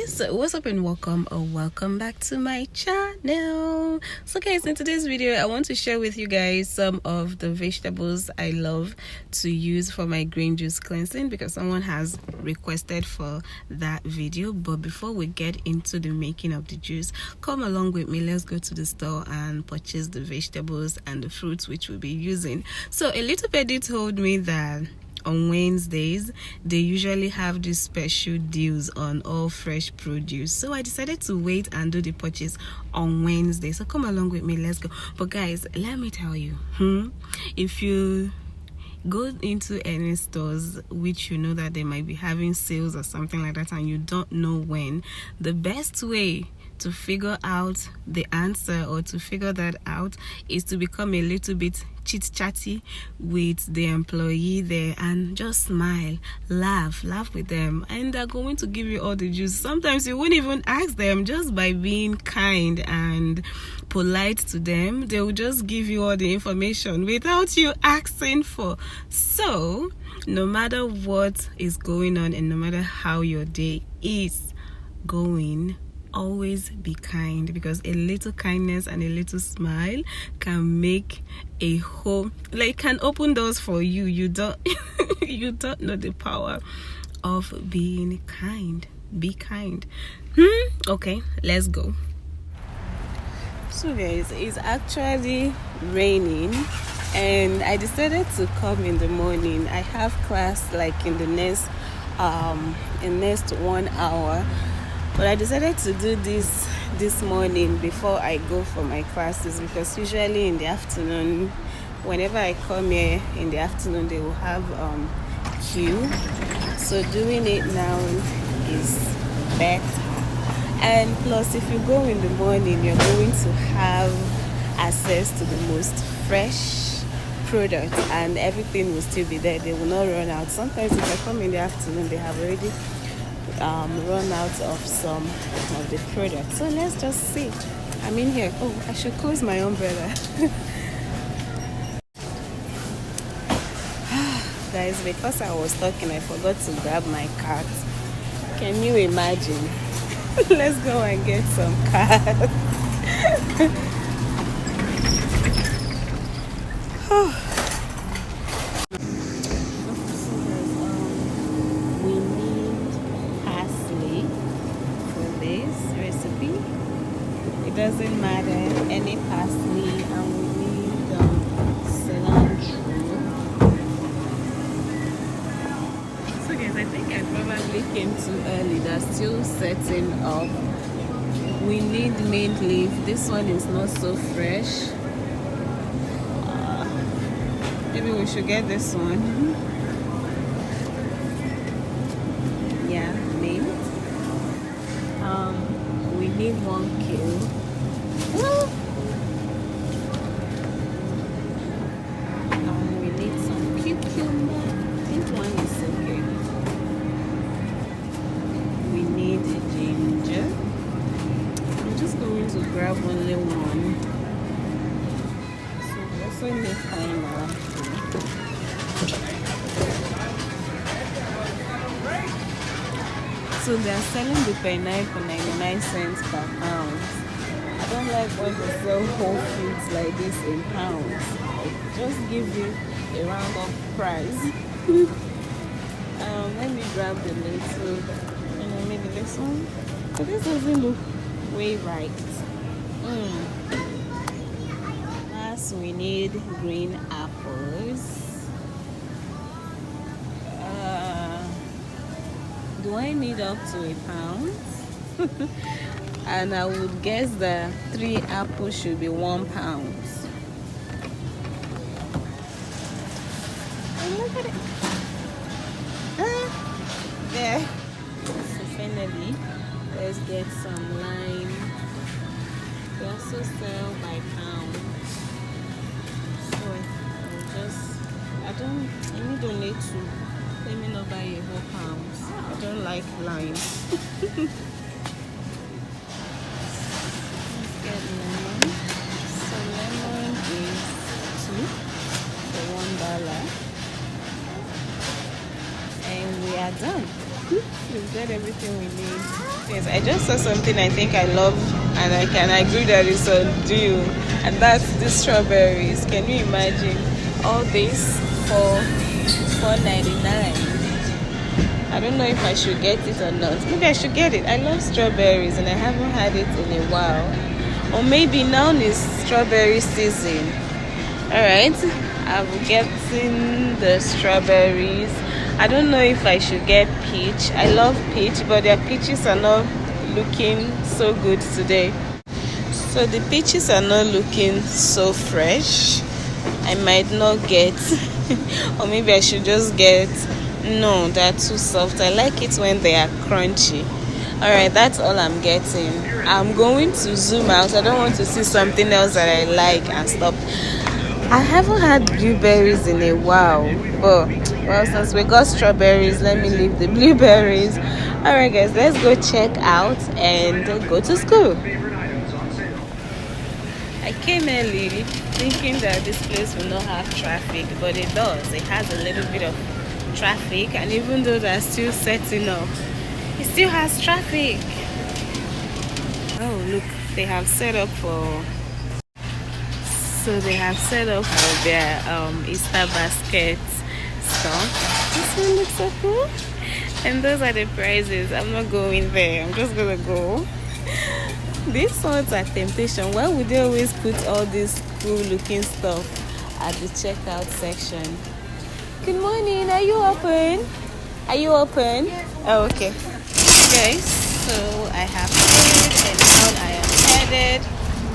guys, what's up and welcome or welcome back to my channel. So guys, in today's video I want to share with you guys some of the vegetables I love to use for my green juice cleansing because someone has requested for that video. But before we get into the making of the juice, come along with me. Let's go to the store and purchase the vegetables and the fruits which we'll be using. So a little birdie told me that on Wednesdays they usually have these special deals on all fresh produce, so I decided to wait and do the purchase on Wednesday. So come along with me, let's go. But guys, let me tell you, if you go into any stores which you know that they might be having sales or something like that and you don't know when, the best way to figure out the answer or to figure that out is to become a little bit chit-chatty with the employee there and just smile, laugh with them, and they're going to give you all the juice. Sometimes you won't even ask them. Just by being kind and polite to them, they will just give you all the information without you asking for. So no matter what is going on and no matter how your day is going, always be kind, because a little kindness and a little smile can make a whole, like, can open doors for you. You don't you don't know the power of being kind. Be kind. Okay, let's go. So guys, it's actually raining and I decided to come in the morning. I have class like in the next 1 hour. But I decided to do this morning before I go for my classes, because usually in the afternoon, whenever I come here in the afternoon, they will have queue. So doing it now is better. And plus, if you go in the morning, you're going to have access to the most fresh products and everything will still be there. They will not run out. Sometimes if I come in the afternoon, they have already run out of some of the products. So let's just see. I'm in here. Oh, I should close my umbrella. Guys, because I was talking, I forgot to grab my card. Can you imagine? Let's go and get some cards. It doesn't matter, any parsley, and we need cilantro. So guys, I think I probably came too early. They're still setting up. We need mint leaf. This one is not so fresh. Maybe we should get this one. Yeah, mint. We need 1 kilo. We need some cucumber. I think 1 is okay. We need ginger. I'm just going to grab only 1. So we also need pineapple. So they are selling the pineapple 99 cents per pound. I don't like when they sell whole fruits like this in pounds. Just give you a round up price. Let me grab the little, maybe this one. So this doesn't look way right. Last, we need green apples. Do I need up to a pound? And I would guess that 3 apples should be 1 pound. And look at it. There. So finally, let's get some lime. They also sell by pound. So I need only 2. Let me not buy a whole pound. I don't like lime. Let's get lemon. So lemon is 2 for $1. And we are done. We've got everything we need. things. I just saw something I think I love and I can agree that it's a deal, and that's the strawberries. Can you imagine all this for $4.99? I don't know if I should get it or not. Maybe I should get it. I love strawberries and I haven't had it in a while. Or maybe now is strawberry season. Alright, I'm getting the strawberries. I don't know if I should get peach. I love peach, but their peaches are not looking so good today. So the peaches are not looking so fresh. I might not get or maybe I should just get, no, they're too soft. I like it when they are crunchy. Alright, that's all I'm getting. I'm going to zoom out. I don't want to see something else that I like and stop. I haven't had blueberries in a while, but well, since we got strawberries, let me leave the blueberries. Alright guys, let's go check out and go to school. I came early thinking that this place will not have traffic, but it does. It has a little bit of traffic, and even though they're still setting up, it still has traffic. Oh look, they have set up for their Easter basket stuff. This one looks so cool, and those are the prices. I'm not going there, I'm just gonna go. These ones are temptation. Why would they always put all this cool looking stuff at the checkout section? Good morning, are you open? Are you open? Oh, okay. Guys, so I have paid and now I am headed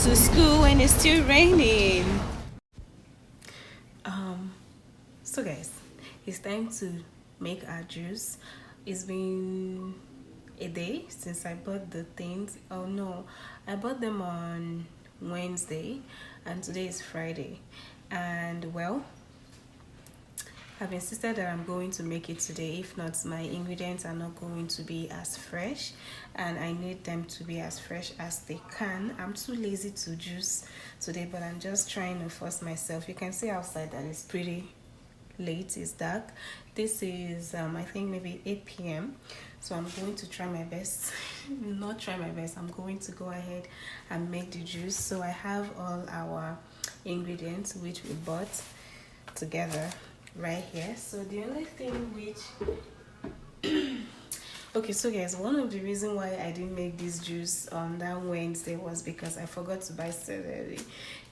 to school when it's still raining. So guys, it's time to make our juice. It's been a day since I bought the things. Oh no, I bought them on Wednesday and today is Friday, and well, I've insisted that I'm going to make it today. If not, my ingredients are not going to be as fresh, and I need them to be as fresh as they can. I'm too lazy to juice today, but I'm just trying to force myself. You can see outside that it's pretty late, it's dark. This is I think maybe 8 p.m. so I'm going to try my best not try my best I'm going to go ahead and make the juice. So I have all our ingredients which we bought together right here. So the only thing which okay, so guys, one of the reasons why I didn't make this juice on that Wednesday was because I forgot to buy celery.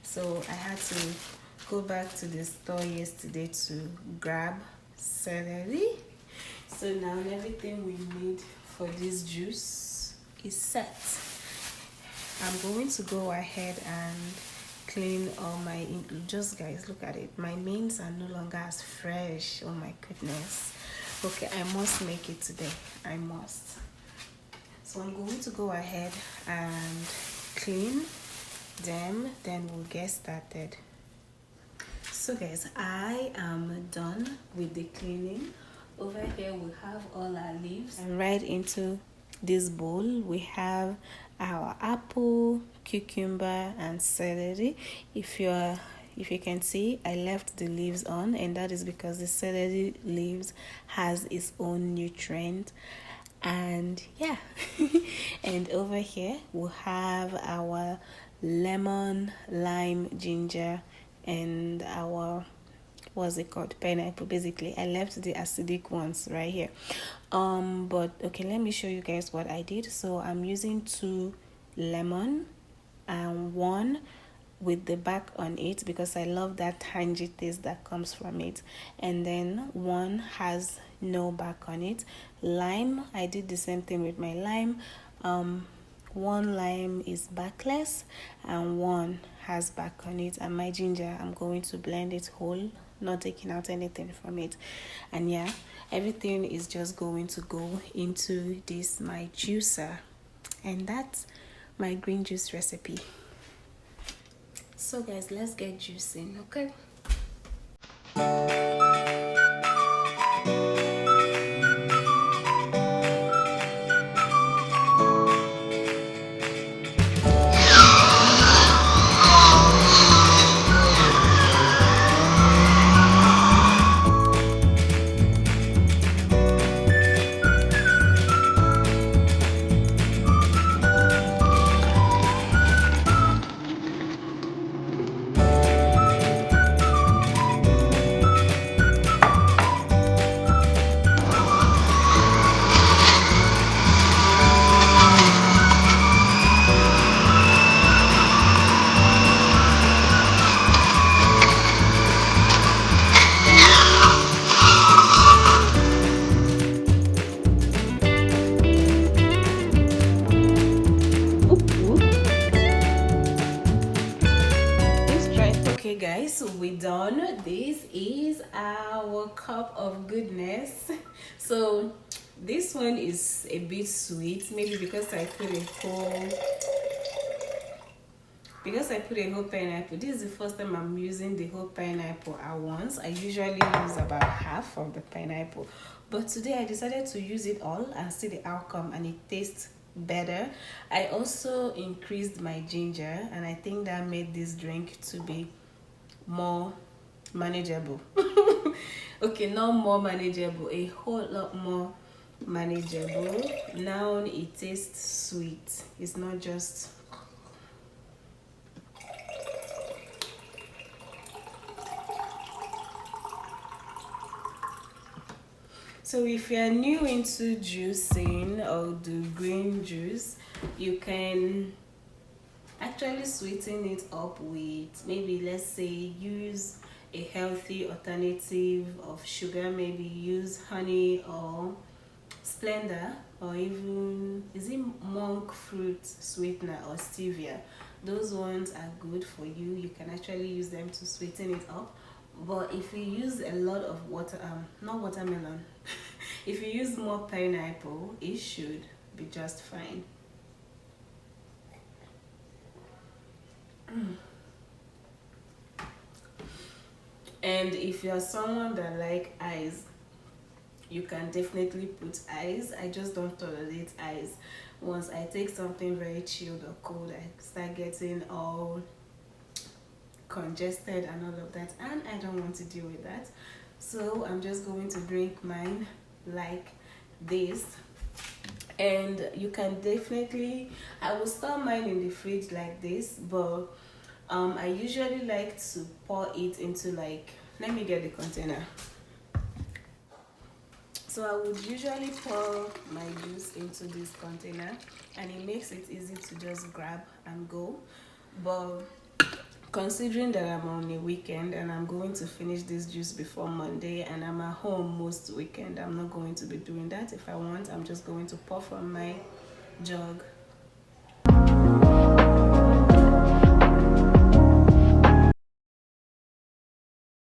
So I had to go back to the store yesterday to grab celery. So now everything we need for this juice is set. I'm going to go ahead and clean all my, just guys, look at it, my mains are no longer as fresh. Oh my goodness. Okay, I must make it today, I must. So I'm going to go ahead and clean them, then we'll get started. So guys, I am done with the cleaning. Over here we have all our leaves, and right into this bowl we have our apple, cucumber and celery. If you can see, I left the leaves on, and that is because the celery leaves has its own nutrient. And yeah, and over here we'll have our lemon, lime, ginger, and our, what's it called, pineapple. Basically I left the acidic ones right here. But okay, let me show you guys what I did. So I'm using 2 lemon and 1 with the back on it because I love that tangy taste that comes from it, and then 1 has no back on it. Lime, I did the same thing with my lime. 1 lime is backless and 1 has back on it. And my ginger, I'm going to blend it whole, not taking out anything from it. And yeah, everything is just going to go into this my juicer, and that's my green juice recipe. So guys, let's get juicing, okay? our cup of goodness. So this one is a bit sweet, maybe because I put a whole pineapple. This is the first time I'm using the whole pineapple at once. I usually use about half of the pineapple, but today I decided to use it all and see the outcome, and it tastes better. I also increased my ginger, and I think that made this drink to be more manageable. Okay, not more manageable, a whole lot more manageable. Now it tastes sweet. It's not just so if you're new into juicing or do green juice, you can actually sweeten it up with, maybe let's say, use a healthy alternative of sugar. Maybe use honey or Splenda, or even, is it monk fruit sweetener or stevia? Those ones are good for you. You can actually use them to sweeten it up. But if you use a lot of not watermelon, if you use more pineapple, it should be just fine. And if you're someone that like ice, you can definitely put ice. I just don't tolerate ice. Once I take something very chilled or cold, I start getting all congested and all of that, and I don't want to deal with that. So I'm just going to drink mine like this. And you can definitely, I will store mine in the fridge like this, but I usually like to pour it into, like, let me get the container. So I would usually pour my juice into this container, and it makes it easy to just grab and go. But considering that I'm on a weekend and I'm going to finish this juice before Monday, and I'm at home most weekend, I'm not going to be doing that. If I want, I'm just going to pour from my jug